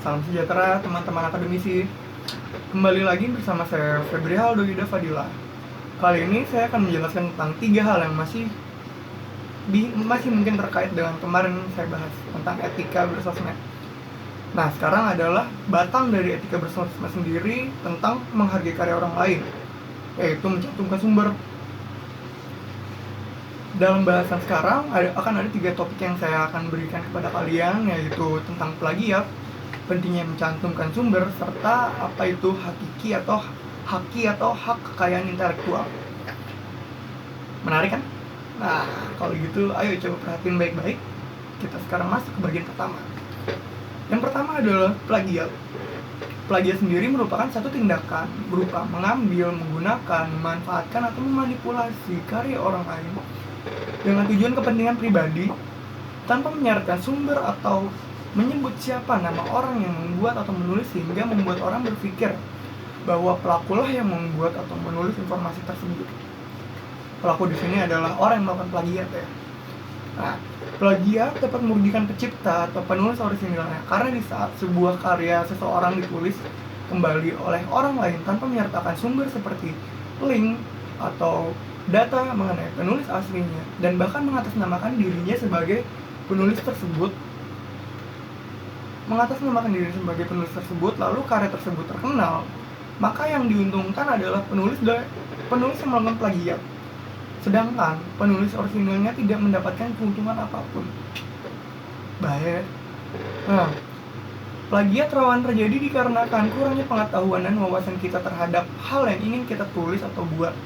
Salam sejahtera teman-teman akademisi. Kembali lagi bersama saya Febri Haldo Yuda Fadila. Kali ini saya akan menjelaskan tentang 3 hal yang masih mungkin terkait dengan kemarin saya bahas tentang etika bersosmed. Nah, sekarang adalah batang dari etika bersosmed sendiri tentang menghargai karya orang lain, yaitu mencantumkan sumber. Dalam bahasan sekarang akan ada 3 topik yang saya akan berikan kepada kalian, yaitu tentang plagiat, pentingnya mencantumkan sumber, serta apa itu haki atau hak kekayaan intelektual. Menarik kan? Nah, kalau gitu ayo coba perhatiin baik-baik. Kita sekarang masuk ke bagian pertama. Yang pertama adalah plagiat. Plagiat sendiri merupakan satu tindakan berupa mengambil, menggunakan, memanfaatkan atau memanipulasi karya orang lain dengan tujuan kepentingan pribadi tanpa menyarankan sumber atau menyebut siapa nama orang yang membuat atau menulis, sehingga membuat orang berpikir bahwa pelakulah yang membuat atau menulis informasi tersebut. Pelaku di sini adalah orang yang melakukan plagiat ya. Nah, plagiat dapat merugikan pencipta atau penulis orisinilnya karena di saat sebuah karya seseorang ditulis kembali oleh orang lain tanpa menyertakan sumber seperti link atau data mengenai penulis aslinya, dan bahkan mengatasnamakan dirinya sebagai penulis tersebut, lalu karya tersebut terkenal, maka yang diuntungkan adalah penulis yang melakukan plagiat, sedangkan penulis orisinalnya tidak mendapatkan keuntungan apapun. Bahaya. Nah, plagiat rawan terjadi dikarenakan kurangnya pengetahuan dan wawasan kita terhadap hal yang ingin kita tulis atau buat.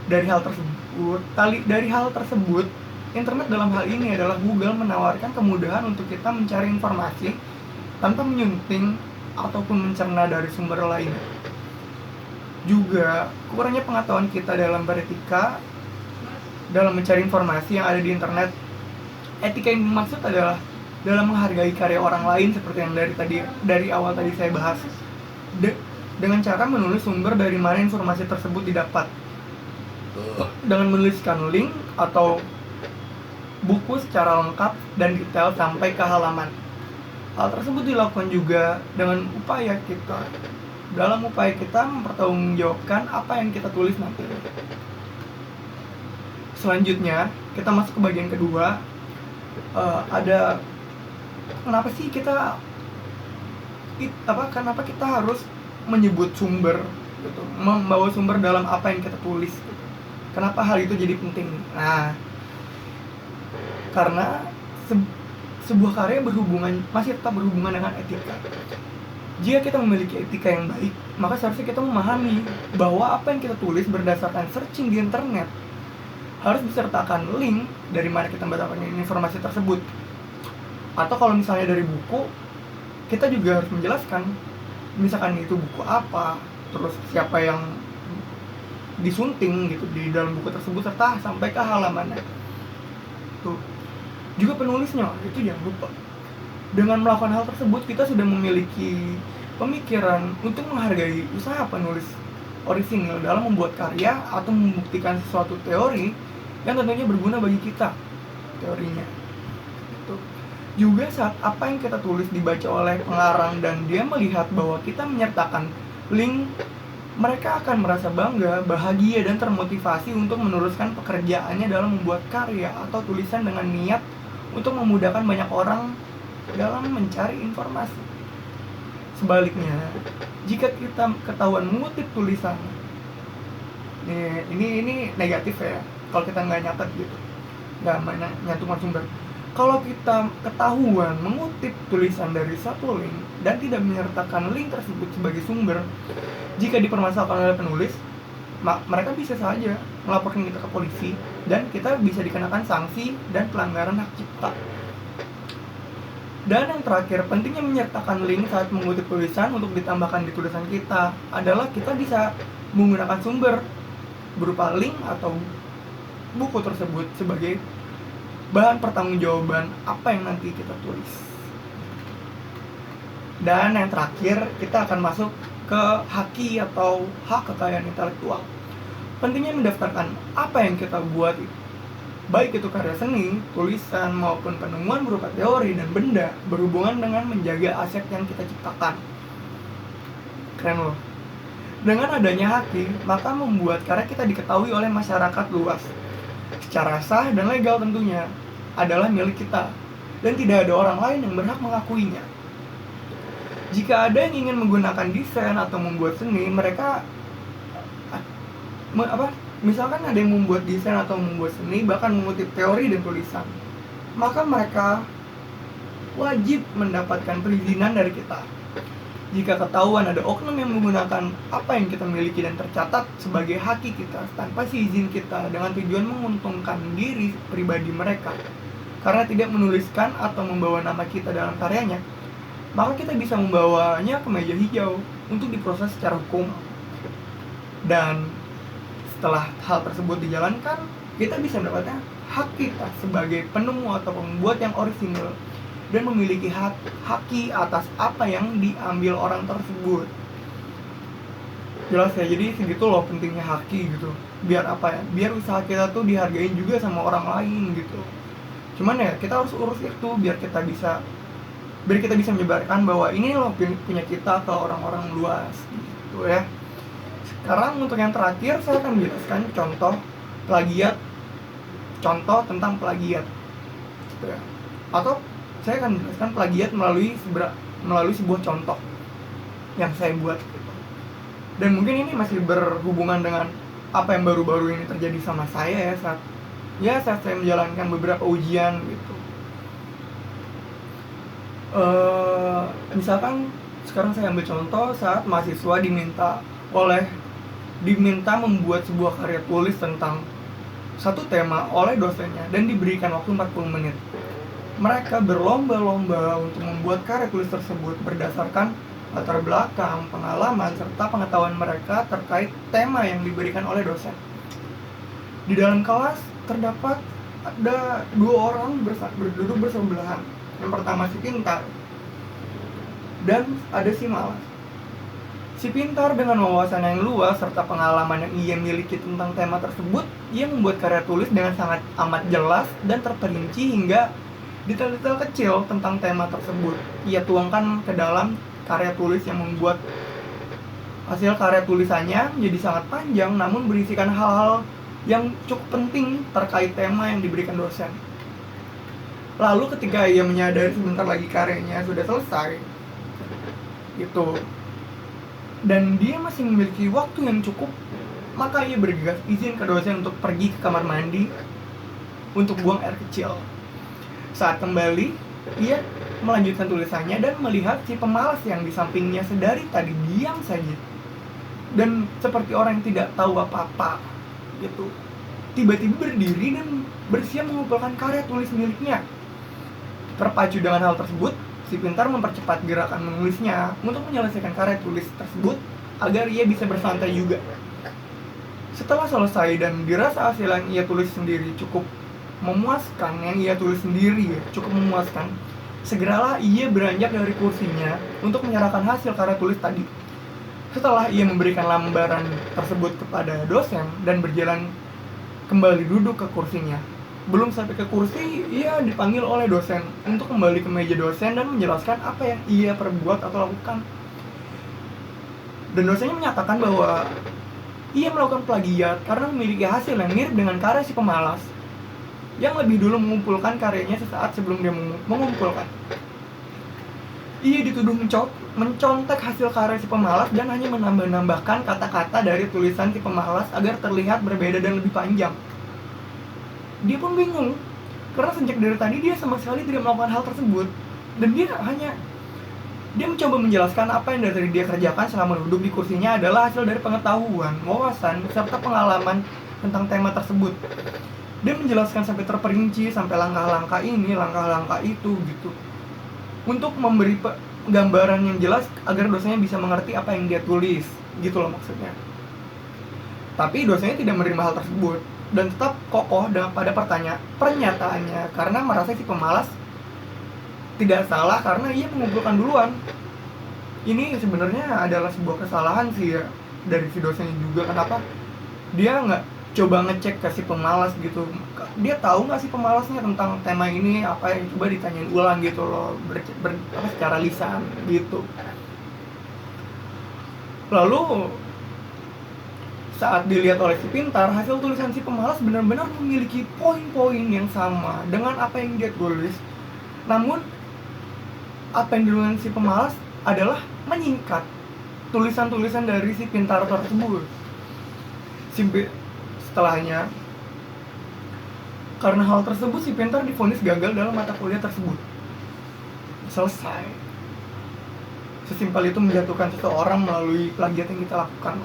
Dari hal tersebut, internet dalam hal ini adalah Google menawarkan kemudahan untuk kita mencari informasi tanpa menyunting ataupun mencerna dari sumber lainnya. Juga kurangnya pengetahuan kita dalam beretika dalam mencari informasi yang ada di internet. Etika yang dimaksud adalah dalam menghargai karya orang lain seperti yang dari awal tadi saya bahas, dengan cara menulis sumber dari mana informasi tersebut didapat, dengan menuliskan link atau buku secara lengkap dan detail sampai ke halaman. Hal tersebut dilakukan juga dalam upaya kita mempertanggungjawabkan apa yang kita tulis nanti. Selanjutnya kita masuk ke bagian kedua. Ada kenapa kita harus menyebut sumber gitu, membawa sumber dalam apa yang kita tulis gitu. Kenapa hal itu jadi penting? Nah, karena sebuah karya masih tetap berhubungan dengan etika. Jika kita memiliki etika yang baik, maka seharusnya kita memahami bahwa apa yang kita tulis berdasarkan searching di internet harus disertakan link dari mana kita mendapatkan informasi tersebut. Atau kalau misalnya dari buku, kita juga harus menjelaskan misalkan itu buku apa, terus siapa yang disunting gitu di dalam buku tersebut, serta sampai ke halamannya. Tuh. Juga penulisnya, itu jangan lupa. Dengan melakukan hal tersebut, kita sudah memiliki pemikiran untuk menghargai usaha penulis orisinil dalam membuat karya atau membuktikan sesuatu teori yang tentunya berguna bagi kita, teorinya. Tuh. Juga saat apa yang kita tulis dibaca oleh pengarang dan dia melihat bahwa kita menyertakan link, mereka akan merasa bangga, bahagia, dan termotivasi untuk meneruskan pekerjaannya dalam membuat karya atau tulisan dengan niat untuk memudahkan banyak orang dalam mencari informasi. Sebaliknya, jika kita ketahuan mengutip tulisan, ini negatif ya, kalau kita nggak nyatet gitu, nggak nyantumkan sumber. Kalau kita ketahuan mengutip tulisan dari satu link dan tidak menyertakan link tersebut sebagai sumber, jika dipermasalahkan oleh penulis, mereka bisa saja melaporkan kita ke polisi dan kita bisa dikenakan sanksi dan pelanggaran hak cipta. Dan yang terakhir, pentingnya menyertakan link saat mengutip tulisan untuk ditambahkan di tulisan kita adalah kita bisa menggunakan sumber berupa link atau buku tersebut sebagai bahan pertanggungjawaban apa yang nanti kita tulis. Dan yang terakhir, kita akan masuk ke haki atau hak kekayaan intelektual. Pentingnya mendaftarkan apa yang kita buat baik itu karya seni, tulisan, maupun penemuan berupa teori dan benda berhubungan dengan menjaga aset yang kita ciptakan. Keren loh. Dengan adanya haki, maka membuat karya kita diketahui oleh masyarakat luas. Secara sah dan legal tentunya, adalah milik kita, dan tidak ada orang lain yang berhak mengakuinya. Jika ada yang ingin menggunakan desain atau membuat seni, mereka misalkan ada yang membuat desain atau membuat seni, bahkan mengutip teori dan tulisan, maka mereka wajib mendapatkan perizinan dari kita. Jika ketahuan ada oknum yang menggunakan apa yang kita miliki dan tercatat sebagai haki kita tanpa seizin kita dengan tujuan menguntungkan diri pribadi mereka karena tidak menuliskan atau membawa nama kita dalam karyanya, maka kita bisa membawanya ke meja hijau untuk diproses secara hukum. Dan setelah hal tersebut dijalankan, kita bisa mendapatkan hak kita sebagai penemu atau pembuat yang orisinil dan memiliki haki atas apa yang diambil orang tersebut. Jelas ya, jadi segitu loh pentingnya haki gitu. Biar apa ya? Biar usaha kita tuh dihargain juga sama orang lain gitu. Cuman ya kita harus urus itu biar kita bisa menyebarkan bahwa ini loh punya kita ke orang-orang luas gitu ya. Sekarang untuk yang terakhir saya akan menjelaskan contoh tentang plagiat gitu ya. Atau saya akan menjelaskan plagiat melalui sebuah contoh yang saya buat gitu. Dan mungkin ini masih berhubungan dengan apa yang baru-baru ini terjadi sama saya ya saat saya menjalankan beberapa ujian gitu. Misalkan sekarang saya ambil contoh saat mahasiswa diminta membuat sebuah karya tulis tentang satu tema oleh dosennya dan diberikan waktu 40 menit. Mereka berlomba-lomba untuk membuat karya tulis tersebut berdasarkan latar belakang, pengalaman, serta pengetahuan mereka terkait tema yang diberikan oleh dosen. Di dalam kelas terdapat ada 2 orang berduduk bersebelahan. Yang pertama si pintar dan ada si malas. Si pintar dengan wawasan yang luas serta pengalaman yang ia miliki tentang tema tersebut, ia membuat karya tulis dengan sangat amat jelas dan terperinci hingga detail-detail kecil tentang tema tersebut. Ia tuangkan ke dalam karya tulis yang membuat hasil karya tulisannya menjadi sangat panjang namun berisikan hal-hal yang cukup penting terkait tema yang diberikan dosen. Lalu ketika ia menyadari sebentar lagi karyanya sudah selesai gitu, dan dia masih memiliki waktu yang cukup, maka ia bergegas izin ke dosen untuk pergi ke kamar mandi untuk buang air kecil. Saat kembali, ia melanjutkan tulisannya dan melihat si pemalas yang di sampingnya sedari tadi diam saja dan seperti orang yang tidak tahu apa-apa gitu, tiba-tiba berdiri dan bersiap mengumpulkan karya tulis miliknya. Terpacu dengan hal tersebut, si pintar mempercepat gerakan menulisnya untuk menyelesaikan karya tulis tersebut agar ia bisa bersantai juga. Setelah selesai dan dirasa hasil yang ia tulis sendiri cukup memuaskan, segeralah ia beranjak dari kursinya untuk menyerahkan hasil karya tulis tadi. Setelah ia memberikan lembaran tersebut kepada dosen dan berjalan kembali duduk ke kursinya, belum sampai ke kursi, ia dipanggil oleh dosen untuk kembali ke meja dosen dan menjelaskan apa yang ia perbuat atau lakukan. Dan dosennya menyatakan bahwa ia melakukan plagiat karena memiliki hasil yang mirip dengan karya si pemalas yang lebih dulu mengumpulkan karyanya sesaat sebelum dia mengumpulkan. Ia dituduh mencontek hasil karya si pemalas dan hanya menambah-nambahkan kata-kata dari tulisan si pemalas agar terlihat berbeda dan lebih panjang. Dia pun bingung, karena sejak dari tadi dia sama sekali tidak melakukan hal tersebut. Dan dia mencoba menjelaskan apa yang dari tadi dia kerjakan selama duduk di kursinya adalah hasil dari pengetahuan, wawasan, serta pengalaman tentang tema tersebut. Dia menjelaskan sampai terperinci, sampai langkah-langkah ini, langkah-langkah itu gitu, untuk memberi gambaran yang jelas agar dosennya bisa mengerti apa yang dia tulis, gitu loh maksudnya. Tapi dosennya tidak menerima hal tersebut dan tetap kokoh pada pernyataannya karena merasa si pemalas tidak salah karena ia mengumpulkan duluan. Ini sebenarnya adalah sebuah kesalahan sih ya dari si dosennya juga. Kenapa dia nggak coba ngecek ke si pemalas gitu, dia tahu nggak sih pemalasnya tentang tema ini apa, yang coba ditanyain ulang gitu loh, secara lisan gitu. Lalu saat dilihat oleh si pintar, hasil tulisan si pemalas benar-benar memiliki poin-poin yang sama dengan apa yang dia tulis. Namun apa yang ditulis si pemalas adalah menyingkat tulisan-tulisan dari si pintar tersebut. Setelahnya, karena hal tersebut si pintar divonis gagal dalam mata kuliah tersebut. Selesai. Sesimpel itu menjatuhkan seseorang melalui plagiat yang kita lakukan.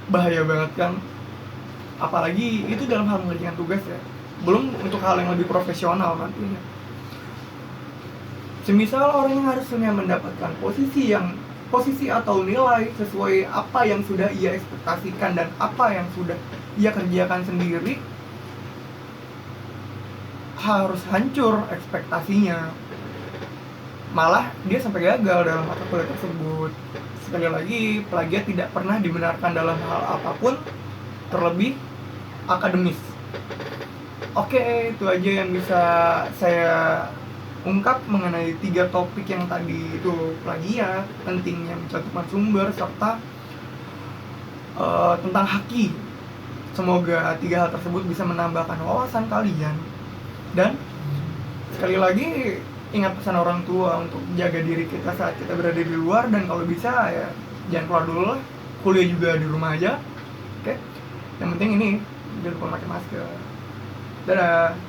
Bahaya banget kan, apalagi itu dalam hal mengerjakan tugas ya, belum untuk hal yang lebih profesional nantinya. Semisal orang yang harusnya mendapatkan posisi atau nilai sesuai apa yang sudah ia ekspektasikan dan apa yang sudah ia kerjakan sendiri, harus hancur ekspektasinya, malah dia sampai gagal dalam mata kuliah tersebut. Sekali lagi, plagiat tidak pernah dibenarkan dalam hal apapun, terlebih akademis. Oke, itu aja yang bisa saya ungkap mengenai 3 topik yang tadi itu: plagiat, pentingnya mencantumkan sumber, serta tentang haki. Semoga 3 hal tersebut bisa menambahkan wawasan kalian. Dan sekali lagi, ingat pesan orang tua untuk jaga diri kita saat kita berada di luar, dan kalau bisa ya jangan keluar dulu lah, kuliah juga di rumah aja. Oke, yang penting ini jangan lupa pakai masker. Dadah.